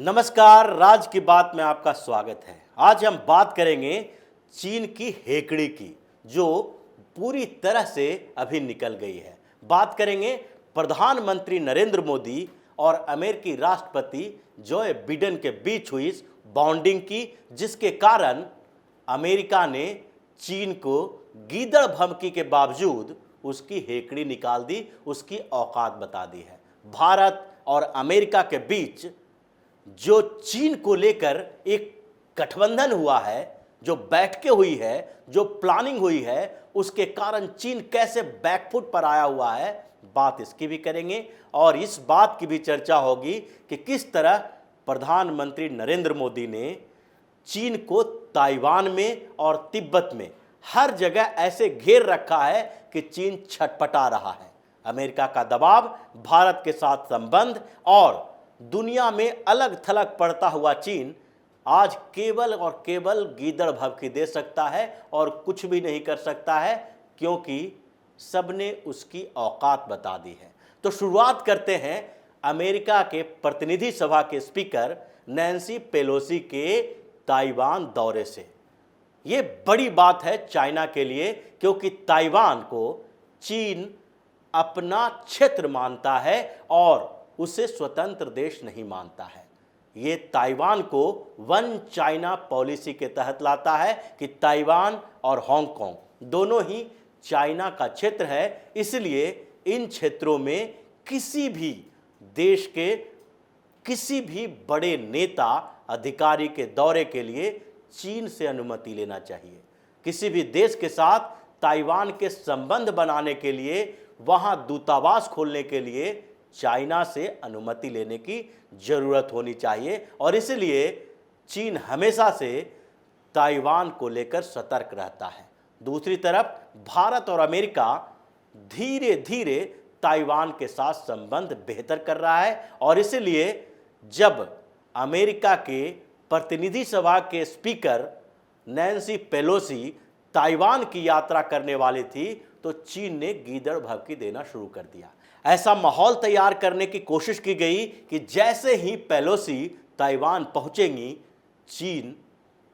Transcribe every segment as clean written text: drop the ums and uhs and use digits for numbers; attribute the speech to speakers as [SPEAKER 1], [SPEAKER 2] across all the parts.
[SPEAKER 1] नमस्कार, राज की बात में आपका स्वागत है। आज हम बात करेंगे चीन की हेकड़ी की, जो पूरी तरह से अभी निकल गई है। बात करेंगे प्रधानमंत्री नरेंद्र मोदी और अमेरिकी राष्ट्रपति जो बिडेन के बीच हुई इस बॉन्डिंग की, जिसके कारण अमेरिका ने चीन को गीदड़ धमकी के बावजूद उसकी हेकड़ी निकाल दी, उसकी औकात बता दी है। भारत और अमेरिका के बीच जो चीन को लेकर एक गठबंधन हुआ है, जो बैठकें हुई है, जो प्लानिंग हुई है, उसके कारण चीन कैसे बैकफुट पर आया हुआ है, बात इसकी भी करेंगे। और इस बात की भी चर्चा होगी कि किस तरह प्रधानमंत्री नरेंद्र मोदी ने चीन को ताइवान में और तिब्बत में हर जगह ऐसे घेर रखा है कि चीन छटपटा रहा है। अमेरिका का दबाव, भारत के साथ संबंध और दुनिया में अलग थलग पड़ता हुआ चीन आज केवल और केवल गीदड़ भभकी दे सकता है और कुछ भी नहीं कर सकता है, क्योंकि सबने उसकी औकात बता दी है। तो शुरुआत करते हैं अमेरिका के प्रतिनिधि सभा के स्पीकर नैन्सी पेलोसी के ताइवान दौरे से। ये बड़ी बात है चाइना के लिए, क्योंकि ताइवान को चीन अपना क्षेत्र मानता है और उसे स्वतंत्र देश नहीं मानता है। ये ताइवान को वन चाइना पॉलिसी के तहत लाता है कि ताइवान और हांगकांग दोनों ही चाइना का क्षेत्र है, इसलिए इन क्षेत्रों में किसी भी देश के किसी भी बड़े नेता अधिकारी के दौरे के लिए चीन से अनुमति लेना चाहिए। किसी भी देश के साथ ताइवान के संबंध बनाने के लिए, वहां दूतावास खोलने के लिए चाइना से अनुमति लेने की जरूरत होनी चाहिए। और इसलिए चीन हमेशा से ताइवान को लेकर सतर्क रहता है। दूसरी तरफ भारत और अमेरिका धीरे धीरे ताइवान के साथ संबंध बेहतर कर रहा है, और इसलिए जब अमेरिका के प्रतिनिधि सभा के स्पीकर नैन्सी पेलोसी ताइवान की यात्रा करने वाली थी, तो चीन ने गीदड़ भभकी देना शुरू कर दिया। ऐसा माहौल तैयार करने की कोशिश की गई कि जैसे ही पेलोसी ताइवान पहुंचेंगी, चीन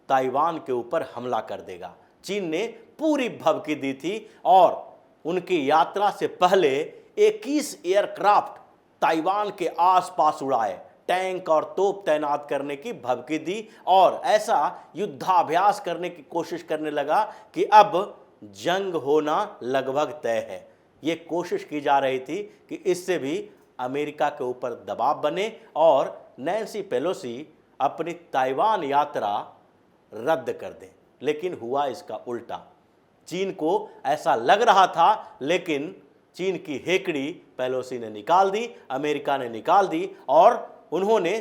[SPEAKER 1] ताइवान के ऊपर हमला कर देगा। चीन ने पूरी भभकी दी थी और उनकी यात्रा से पहले 21 एयरक्राफ्ट ताइवान के आसपास उड़ाए, टैंक और तोप तैनात करने की भभकी दी और ऐसा युद्धाभ्यास करने की कोशिश करने लगा कि अब जंग होना लगभग तय है। ये कोशिश की जा रही थी कि इससे भी अमेरिका के ऊपर दबाव बने और नैन्सी पेलोसी अपनी ताइवान यात्रा रद्द कर दें। लेकिन हुआ इसका उल्टा। चीन को ऐसा लग रहा था, लेकिन चीन की हेकड़ी पेलोसी ने निकाल दी, अमेरिका ने निकाल दी, और उन्होंने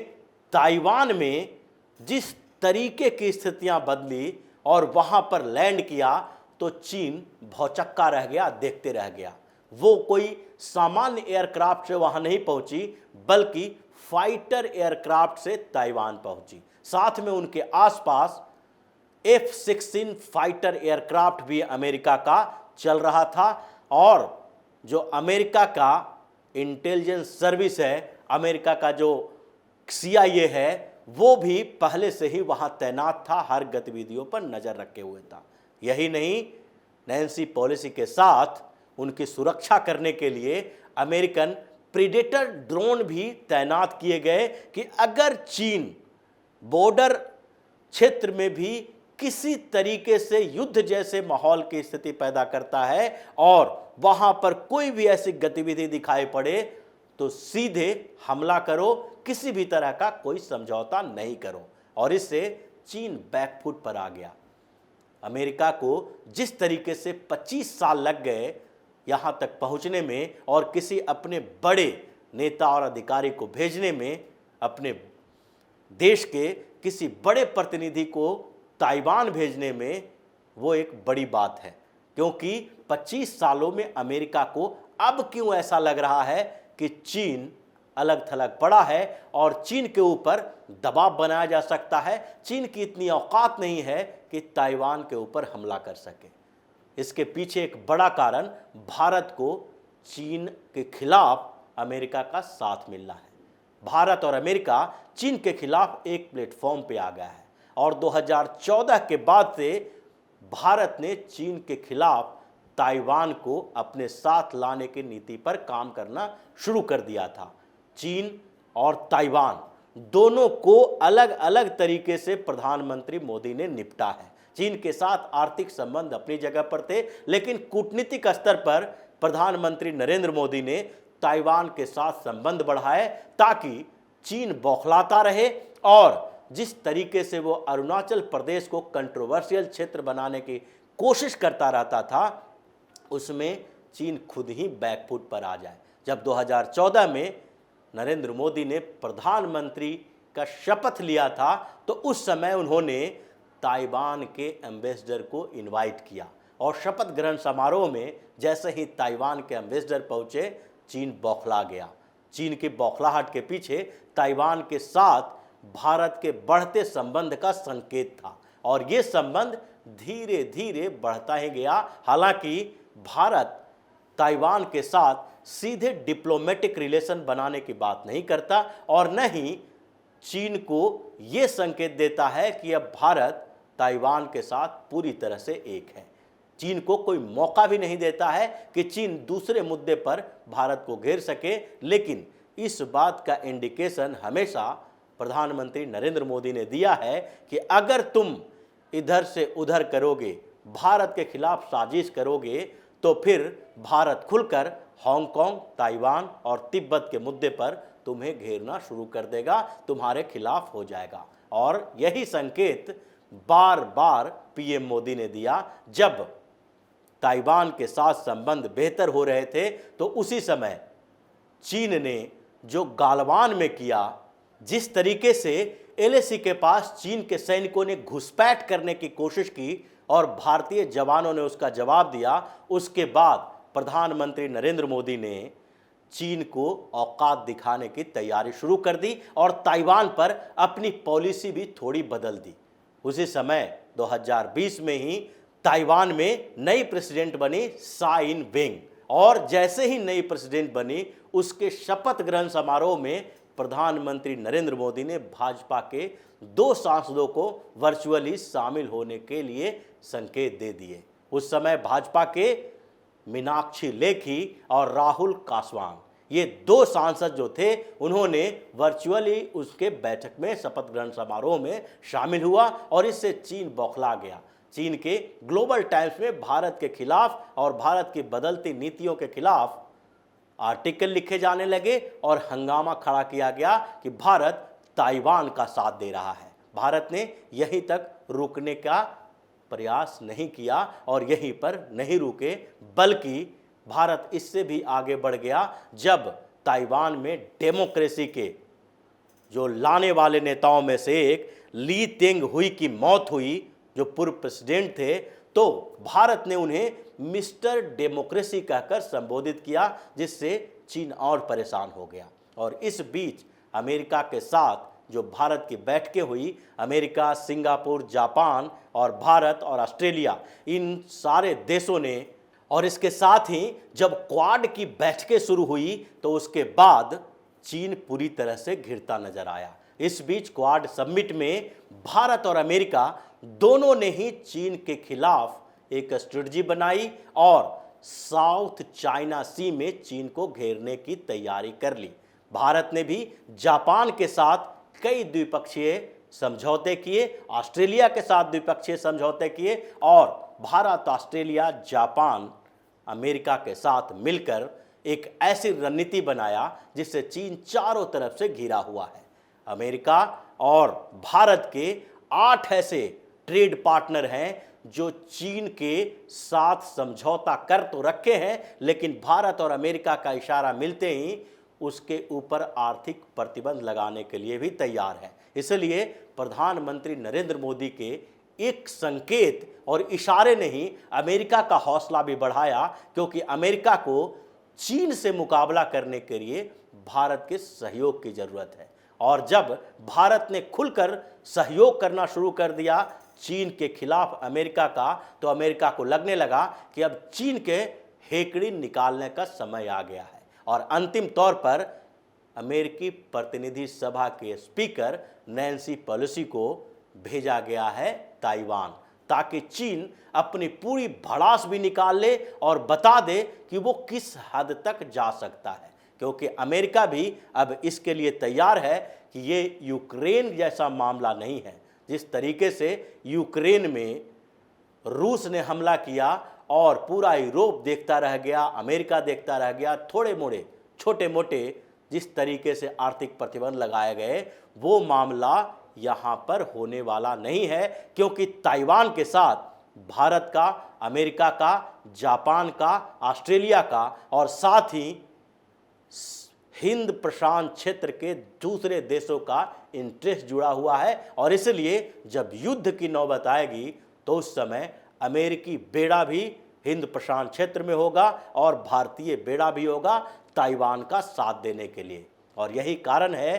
[SPEAKER 1] ताइवान में जिस तरीके की स्थितियां बदली और वहां पर लैंड किया, तो चीन भौचक्का रह गया, देखते रह गया। वो कोई सामान्य एयरक्राफ्ट से वहां नहीं पहुंची, बल्कि फाइटर एयरक्राफ्ट से ताइवान पहुंची। साथ में उनके आसपास F-16 फाइटर एयरक्राफ्ट भी अमेरिका का चल रहा था, और जो अमेरिका का इंटेलिजेंस सर्विस है, अमेरिका का जो CIA है, वो भी पहले से ही वहां तैनात था, हर गतिविधियों पर नजर रखे हुए था। यही नहीं, नैन्सी पेलोसी के साथ उनकी सुरक्षा करने के लिए अमेरिकन प्रीडेटर ड्रोन भी तैनात किए गए कि अगर चीन बॉर्डर क्षेत्र में भी किसी तरीके से युद्ध जैसे माहौल की स्थिति पैदा करता है और वहां पर कोई भी ऐसी गतिविधि दिखाई पड़े, तो सीधे हमला करो, किसी भी तरह का कोई समझौता नहीं करो। और इससे चीन बैकफुट पर आ गया। अमेरिका को जिस तरीके से 25 साल लग गए यहां तक पहुंचने में, और किसी अपने बड़े नेता और अधिकारी को भेजने में, अपने देश के किसी बड़े प्रतिनिधि को ताइवान भेजने में, वो एक बड़ी बात है। क्योंकि 25 सालों में अमेरिका को अब क्यों ऐसा लग रहा है कि चीन अलग थलग पड़ा है और चीन के ऊपर दबाव बनाया जा सकता है। चीन की इतनी औकात नहीं है कि ताइवान के ऊपर हमला कर सके। इसके पीछे एक बड़ा कारण भारत को चीन के खिलाफ अमेरिका का साथ मिलना है। भारत और अमेरिका चीन के खिलाफ एक प्लेटफॉर्म पे आ गया है और 2014 के बाद से भारत ने चीन के खिलाफ ताइवान को अपने साथ लाने की नीति पर काम करना शुरू कर दिया था। चीन और ताइवान दोनों को अलग अलग तरीके से प्रधानमंत्री मोदी ने निपटा है। चीन के साथ आर्थिक संबंध अपनी जगह पर थे, लेकिन कूटनीतिक स्तर पर प्रधानमंत्री नरेंद्र मोदी ने ताइवान के साथ संबंध बढ़ाए ताकि चीन बौखलाता रहे और जिस तरीके से वो अरुणाचल प्रदेश को कंट्रोवर्शियल क्षेत्र बनाने की कोशिश करता रहता था, उसमें चीन खुद ही बैकफुट पर आ जाए। जब 2014 में नरेंद्र मोदी ने प्रधानमंत्री का शपथ लिया था तो उस समय उन्होंने ताइवान के एम्बेसडर को इनवाइट किया और शपथ ग्रहण समारोह में जैसे ही ताइवान के एम्बेसडर पहुंचे, चीन बौखला गया। चीन की बौखलाहट के पीछे ताइवान के साथ भारत के बढ़ते संबंध का संकेत था और ये संबंध धीरे धीरे बढ़ता ही गया। हालांकि भारत ताइवान के साथ सीधे डिप्लोमेटिक रिलेशन बनाने की बात नहीं करता और न ही चीन को ये संकेत देता है कि अब भारत ताइवान के साथ पूरी तरह से एक है। चीन को कोई मौका भी नहीं देता है कि चीन दूसरे मुद्दे पर भारत को घेर सके, लेकिन इस बात का इंडिकेशन हमेशा प्रधानमंत्री नरेंद्र मोदी ने दिया है कि अगर तुम इधर से उधर करोगे, भारत के खिलाफ साजिश करोगे, तो फिर भारत खुलकर हांगकांग, ताइवान और तिब्बत के मुद्दे पर तुम्हें घेरना शुरू कर देगा, तुम्हारे खिलाफ हो जाएगा। और यही संकेत बार बार पीएम मोदी ने दिया। जब ताइवान के साथ संबंध बेहतर हो रहे थे तो उसी समय चीन ने जो गालवान में किया, जिस तरीके से एलएसी के पास चीन के सैनिकों ने घुसपैठ करने की कोशिश की और भारतीय जवानों ने उसका जवाब दिया, उसके बाद प्रधानमंत्री नरेंद्र मोदी ने चीन को औकात दिखाने की तैयारी शुरू कर दी और ताइवान पर अपनी पॉलिसी भी थोड़ी बदल दी। उसी समय 2020 में ही ताइवान में नई प्रेसिडेंट बनी साई इन वेंग और जैसे ही नई प्रेसिडेंट बनी, उसके शपथ ग्रहण समारोह में प्रधानमंत्री नरेंद्र मोदी ने भाजपा के 2 सांसदों को वर्चुअली शामिल होने के लिए संकेत दे दिए। उस समय भाजपा के मीनाक्षी लेखी और राहुल कासवान, ये 2 सांसद जो थे, उन्होंने वर्चुअली उसके बैठक में शपथ ग्रहण समारोह में शामिल हुआ और इससे चीन बौखला गया। चीन के ग्लोबल टाइम्स में भारत के खिलाफ और भारत की बदलती नीतियों के खिलाफ आर्टिकल लिखे जाने लगे और हंगामा खड़ा किया गया कि भारत ताइवान का साथ दे रहा है। भारत ने यहीं तक रुकने का प्रयास नहीं किया और यहीं पर नहीं रुके, बल्कि भारत इससे भी आगे बढ़ गया जब ताइवान में डेमोक्रेसी के जो लाने वाले नेताओं में से एक ली तेंग हुई की मौत हुई, जो पूर्व प्रेसिडेंट थे, तो भारत ने उन्हें मिस्टर डेमोक्रेसी कहकर संबोधित किया, जिससे चीन और परेशान हो गया। और इस बीच अमेरिका के साथ जो भारत की बैठकें हुई, अमेरिका, सिंगापुर, जापान और भारत और ऑस्ट्रेलिया, इन सारे देशों ने, और इसके साथ ही जब क्वाड की बैठकें शुरू हुई तो उसके बाद चीन पूरी तरह से घिरता नजर आया। इस बीच क्वाड समिट में भारत और अमेरिका दोनों ने ही चीन के खिलाफ एक स्ट्रेटजी बनाई और साउथ चाइना सी में चीन को घेरने की तैयारी कर ली। भारत ने भी जापान के साथ कई द्विपक्षीय समझौते किए, ऑस्ट्रेलिया के साथ द्विपक्षीय समझौते किए और भारत, ऑस्ट्रेलिया, जापान, अमेरिका के साथ मिलकर एक ऐसी रणनीति बनाया जिससे चीन चारों तरफ से घिरा हुआ है। अमेरिका और भारत के 8 ऐसे ट्रेड पार्टनर हैं जो चीन के साथ समझौता कर तो रखे हैं, लेकिन भारत और अमेरिका का इशारा मिलते ही उसके ऊपर आर्थिक प्रतिबंध लगाने के लिए भी तैयार है। इसलिए प्रधानमंत्री नरेंद्र मोदी के एक संकेत और इशारे ने ही अमेरिका का हौसला भी बढ़ाया, क्योंकि अमेरिका को चीन से मुकाबला करने के लिए भारत के सहयोग की जरूरत है। और जब भारत ने खुलकर सहयोग करना शुरू कर दिया चीन के खिलाफ अमेरिका का, तो अमेरिका को लगने लगा कि अब चीन के हेकड़ी निकालने का समय आ गया है। और अंतिम तौर पर अमेरिकी प्रतिनिधि सभा के स्पीकर नैन्सी पेलोसी को भेजा गया है ताइवान, ताकि चीन अपनी पूरी भड़ास भी निकाल ले और बता दे कि वो किस हद तक जा सकता है। क्योंकि अमेरिका भी अब इसके लिए तैयार है कि ये यूक्रेन जैसा मामला नहीं है। जिस तरीके से यूक्रेन में रूस ने हमला किया और पूरा यूरोप देखता रह गया, अमेरिका देखता रह गया, थोड़े मोड़े छोटे मोटे जिस तरीके से आर्थिक प्रतिबंध लगाए गए, वो मामला यहाँ पर होने वाला नहीं है। क्योंकि ताइवान के साथ भारत का, अमेरिका का, जापान का, ऑस्ट्रेलिया का और साथ ही हिंद प्रशांत क्षेत्र के दूसरे देशों का इंटरेस्ट जुड़ा हुआ है। और इसलिए जब युद्ध की नौबत आएगी तो उस समय अमेरिकी बेड़ा भी हिंद प्रशांत क्षेत्र में होगा और भारतीय बेड़ा भी होगा ताइवान का साथ देने के लिए। और यही कारण है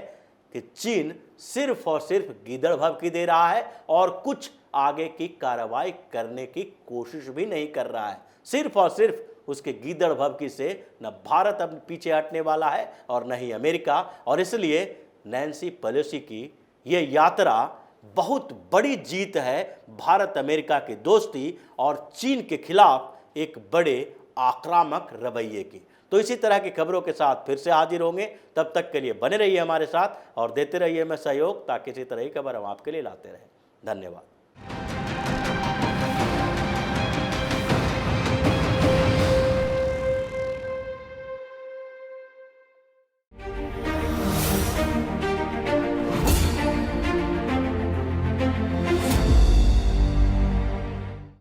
[SPEAKER 1] कि चीन सिर्फ और सिर्फ गीदड़ भभकी दे रहा है और कुछ आगे की कार्रवाई करने की कोशिश भी नहीं कर रहा है। सिर्फ और सिर्फ उसके गीदड़ भभकी से न भारत अब पीछे हटने वाला है और न ही अमेरिका। और इसलिए नैन्सी पेलोसी की ये यात्रा बहुत बड़ी जीत है भारत अमेरिका की दोस्ती और चीन के खिलाफ एक बड़े आक्रामक रवैये की। तो इसी तरह की खबरों के साथ फिर से हाजिर होंगे। तब तक के लिए बने रहिए हमारे साथ और देते रहिए हमें सहयोग, ताकि इसी तरह की खबर हम आपके लिए लाते रहें। धन्यवाद।